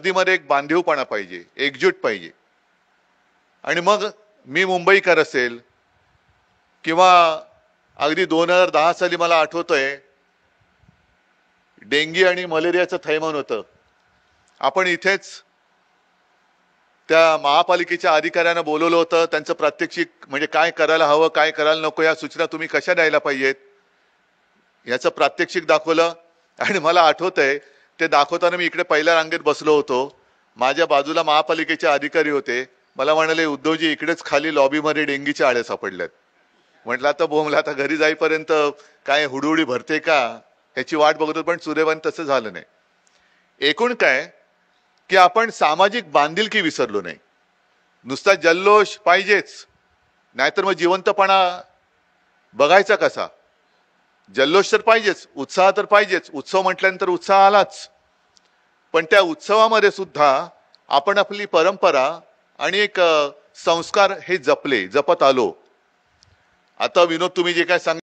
गर्दीमध्ये एक बांधीवपणा पाहिजे, एकजूट पाहिजे। आणि मग मी मुंबईकर असेल किंवा अगदी 2010 साली मला आठवतंय डेंगी आणि मलेरियाचं थैमान होतं। आपण इथेच त्या महापालिकेच्या अधिकाऱ्यांना बोलवलं होतं, त्यांचं प्रात्यक्षिक म्हणजे काय करायला हवं काय करायला नको या सूचना तुम्ही कशा द्यायला पाहिजेत याचं प्रात्यक्षिक दाखवलं। आणि मला आठवतंय ते दाखवताना मी इकडे पहिल्या रांगेत बसलो होतो, माझ्या बाजूला महापालिकेचे अधिकारी होते, मला म्हणाले उद्धवजी इकडेच खाली लॉबीमध्ये डेंगीच्या आळ्या सापडल्यात। म्हटलं आता बोंबला, आता घरी जाईपर्यंत काय हुडहुडी भरते का ह्याची वाट बघतो, पण सुदैवाने तसं झालं नाही। एकूण काय की आपण सामाजिक बांधिलकी विसरलो नाही। नुसता जल्लोष पाहिजेच, नाहीतर मग जिवंतपणा बघायचा कसा। जल्लोष तर पाहिजेच, उत्साह तर पाहिजेच, उत्सव म्हटल्यानंतर उत्साह आलाच, पण त्या उत्सवामध्ये सुद्धा आपण आपली परंपरा आणि एक संस्कार हे जपत आलो। आता विनोद तुम्ही जे काय सांग